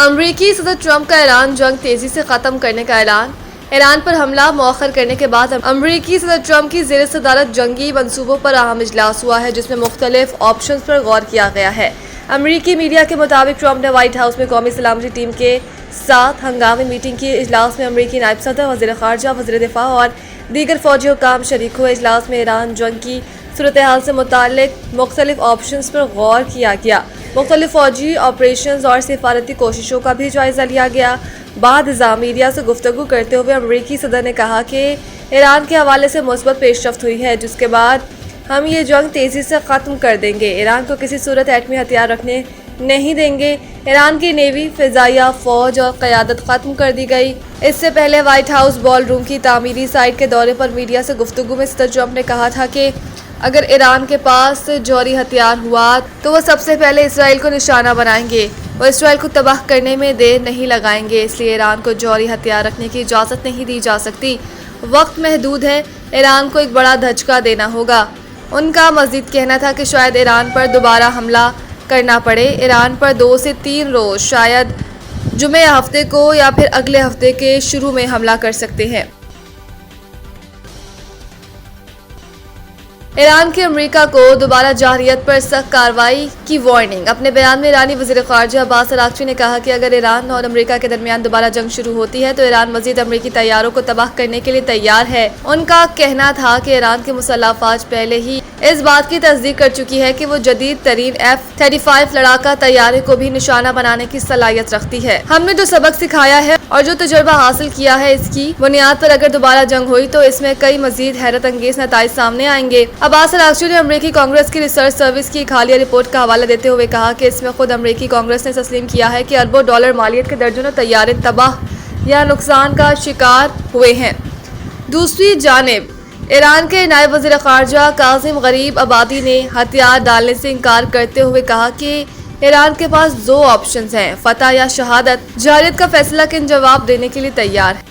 अमरीकी सदर ट्रंप का ईरान जंग तेजी से खत्म करने का ऐलान। ईरान पर हमला मौखर करने के बाद अमरीकी सदर ट्रंप की ज़ेर सदारत जंगी मंसूबों पर अहम इजलास हुआ है, जिसमें मुख्तलिफ ऑप्शंस पर गौर किया गया है। अमरीकी मीडिया के मुताबिक ट्रंप ने व्हाइट हाउस में कौमी सलामती टीम के साथ हंगामी मीटिंग की। इजलास में अमरीकी नायब सदर, वज़ीर ख़ारजा, वज़ीर दिफा और दीगर फौजी हुक्काम शरीक हुए। इजलास में ईरान जंग की सूरत हाल से मुताल्लिक मुख्तलिफ ऑप्शंस पर गौर किया गया। मुख्तलिफ फौजी ऑपरेशंस और सिफारती कोशिशों का भी जायजा लिया गया। बाद मीडिया से गुफ्तगू करते हुए अमरीकी सदर ने कहा कि ईरान के हवाले से मुस्बत पेशरफ्त हुई है, जिसके बाद हम ये जंग तेज़ी से ख़त्म कर देंगे। ईरान को किसी सूरत एटमी हथियार रखने नहीं देंगे। ईरान की नेवी, फ़िज़ाइया, फ़ौज और क़यादत ख़त्म कर दी गई। इससे पहले व्हाइट हाउस बॉल रूम की तामीरी साइट के दौरे पर मीडिया से गुफ्तगू में सदर ट्रंप ने कहा था कि अगर ईरान के पास जौहरी हथियार हुआ तो वो सबसे पहले इसराइल को निशाना बनाएंगे। वो इसराइल को तबाह करने में देर नहीं लगाएंगे, इसलिए ईरान को जौहरी हथियार रखने की इजाज़त नहीं दी जा सकती। वक्त महदूद है, ईरान को एक बड़ा धचका देना होगा। उनका मज़ीद कहना था कि शायद ईरान पर दोबारा हमला करना पड़े। ईरान पर 2 से 3 रोज़, शायद जुमे हफ्ते को या फिर अगले हफ्ते के शुरू में हमला कर सकते हैं। ईरान की अमेरिका को दोबारा जारहियत पर सख्त कार्रवाई की वार्निंग। अपने बयान में ईरानी वज़ीर ख़ारजा अब्बास अराग़ची ने कहा कि अगर ईरान और अमेरिका के दरमियान दोबारा जंग शुरू होती है तो ईरान मज़ीद अमेरिकी तैयारों को तबाह करने के लिए तैयार है। उनका कहना था कि ईरान की मुसल्लह फ़ौज पहले ही इस बात की तस्दीक कर चुकी है कि वो जदीद तरीन F-35 लड़ाका तैयारे को भी निशाना बनाने की सलाहियत रखती है। हमने जो सबक सिखाया है और जो तजुर्बा हासिल किया है, इसकी बुनियाद पर अगर दोबारा जंग हुई तो इसमें कई मज़ीद हैरत अंगेज नताइज सामने आएंगे। अब्बास अराग़ची ने अमरीकी कांग्रेस की रिसर्च सर्विस की एक हालिया रिपोर्ट का हवाला देते हुए कहा कि इसमें खुद अमरीकी कांग्रेस ने तस्लीम किया है कि अरबों डॉलर मालियत के दर्जनों तैयारे तबाह या नुकसान का शिकार हुए हैं। दूसरी जानिब ईरान के नायब वज़ीर ख़ारजा कासिम गरीब आबादी ने हथियार डालने से इनकार करते हुए कहा कि ईरान के पास 2 ऑप्शंस हैं, फतह या शहादत। जारहियत का फैसला किन जवाब देने के लिए तैयार है।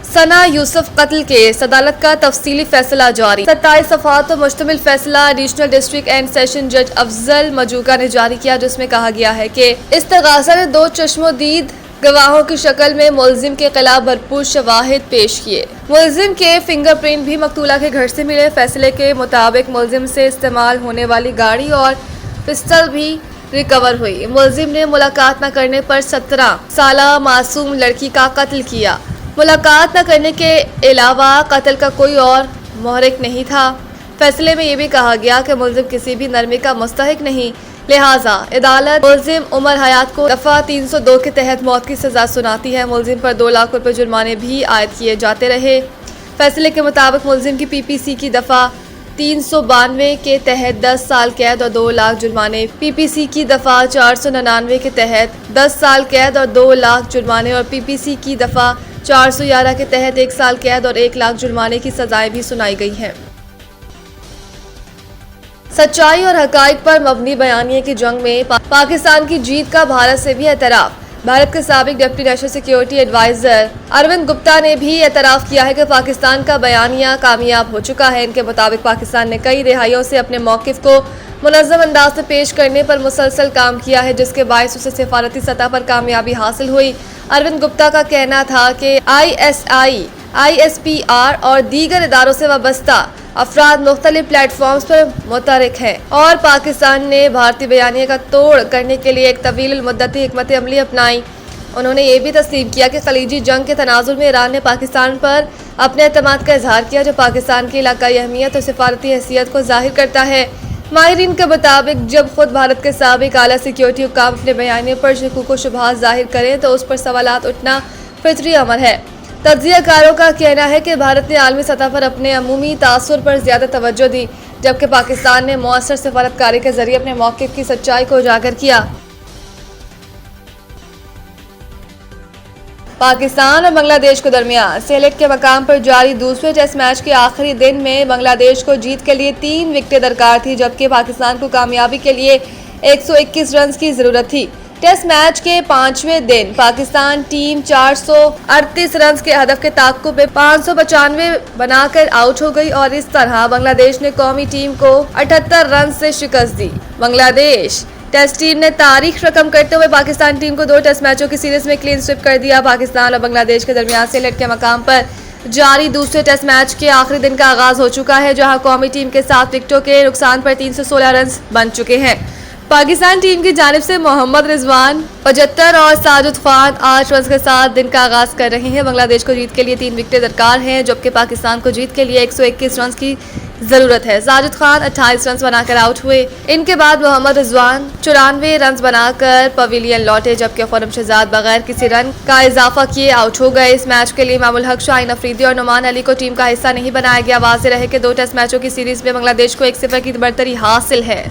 सना यूसुफ कत्ल केस, अदालत का तफसीली फैसला जारी। 27 सफ़हात पर मुश्तमिल फैसला एडिशनल डिस्ट्रिक्ट एंड सेशन जज अफजल मजूका ने जारी किया, जिसमें कहा गया है कि इस्तग़ासा ने 2 चश्मोदीद गवाहों की शक्ल में मुलजिम के खिलाफ भरपूर शवाहिद पेश किए। मुलजिम के फिंगरप्रिंट भी मकतूला के घर से मिले। फैसले के मुताबिक मुलजिम से इस्तेमाल होने वाली गाड़ी और पिस्टल भी रिकवर हुई। मुलजिम ने मुलाकात न करने पर 17 साला मासूम लड़की का कत्ल किया। मुलाकात न करने के अलावा कत्ल का कोई और मुहर्रिक नहीं था। फैसले में ये भी कहा गया कि मुलजिम किसी भी नरमी का मुस्तहिक नहीं, लिहाजा अदालत मुलजिम उमर हयात को दफ़ा 302 के तहत मौत की सज़ा सुनाती है। मुलजिम पर 2 लाख रुपए जुर्माने भी आयद किए जाते रहे। फैसले के मुताबिक मुलजिम की PPC की दफ़ा 392 के तहत 10 साल कैद और 2 लाख जुर्माने, PPC की दफ़ा 499 के तहत 10 साल कैद और 2 लाख जुर्माने और PPC की दफ़ा 411 के तहत 1 साल कैद और 1 लाख जुर्माने की सजाएं भी सुनाई गई हैं। सच्चाई और हकाइक पर मबनी बयानिए की जंग में पाकिस्तान की जीत का भारत से भी एतराफ़। भारत के साबिक deputy national security adviser Arvind Gupta ने भी एतराफ़ किया है कि पाकिस्तान का बयानिया कामयाब हो चुका है। इनके मुताबिक पाकिस्तान ने कई रिहाइयों से अपने मौक़िफ़ को मुनज़्ज़म अंदाज से पेश करने पर मुसलसल काम किया है, जिसके बायस उसे सिफारती सतह पर कामयाबी हासिल हुई। अरविंद गुप्ता का कहना था कि ISI, ISPR और दीगर इदारों से वाबस्ता अफराद मुख्तलिफ प्लेटफॉर्म्स पर मुतहरिक हैं और पाकिस्तान ने भारतीय बयानिया का तोड़ करने के लिए एक तवील मुद्दती हिकमत अमली अपनाई। उन्होंने ये भी तस्लीम किया कि खलीजी जंग के तनाजुर में ईरान ने पाकिस्तान पर अपने एतमाद का इजहार किया, जो पाकिस्तान की इलाकाई अहमियत और सिफारती हैसियत को जाहिर करता है। माहिरीन के मुताबिक जब खुद भारत के साबिक आला सिक्योरिटी हुक्काम अपने बयानियों पर शकूक व शुबहात जाहिर करें तो उस पर सवालात उठना फितरी अमर है। तज्ज़ियाकारों का कहना है कि भारत ने आलमी सतह पर अपने अमूमी तासुर पर ज़्यादा तवज्जो दी, जबकि पाकिस्तान ने मौसर सफारतकारी के जरिए अपने मौक़िफ़ की सच्चाई को उजागर किया। पाकिस्तान और बांग्लादेश के दरमियान सेलेट के मकाम पर जारी दूसरे टेस्ट मैच के आखिरी दिन में बांग्लादेश को जीत के लिए 3 विकेटें दरकार थी, जबकि पाकिस्तान को कामयाबी के लिए 121 रन की ज़रूरत थी। टेस्ट मैच के 5वें दिन पाकिस्तान टीम 438 रन के हदफ के ताक़ुब में 595 बनाकर आउट हो गई और इस तरह बांग्लादेश ने कौमी टीम को 78 रन से शिकस्त दी। बांग्लादेश टेस्ट टीम ने तारीख रकम करते हुए पाकिस्तान टीम को 2 टेस्ट मैचों की सीरीज में क्लीन स्वीप कर दिया। पाकिस्तान और बांग्लादेश के दरमियान सिलेट के मकाम पर जारी दूसरे टेस्ट मैच के आखिरी दिन का आगाज हो चुका है, जहां कौमी टीम के 7 विकेटों के नुकसान पर 316 रन बन चुके हैं। पाकिस्तान टीम की जानिब से मोहम्मद रिजवान 75 और साजिद खान 8 रन के साथ दिन का आगाज कर रहे हैं। बांग्लादेश को जीत के लिए 3 विकेटें दरकार हैं, जबकि पाकिस्तान को जीत के लिए 121 रन की जरूरत है। साजिद खान 28 रन बनाकर आउट हुए। इनके बाद मोहम्मद रिजवान 94 रन बनाकर पवेलियन लौटे, जबकि खुर्रम शहजाद बगैर किसी रन का इजाफा किए आउट हो गए। इस मैच के लिए इमामुल हक, शाहीन अफरीदी और नुमान अली को टीम का हिस्सा नहीं बनाया गया। वाज़ेह रहे कि 2 टेस्ट मैचों की सीरीज में बांग्लादेश को 1-0 की बढ़तरी हासिल है।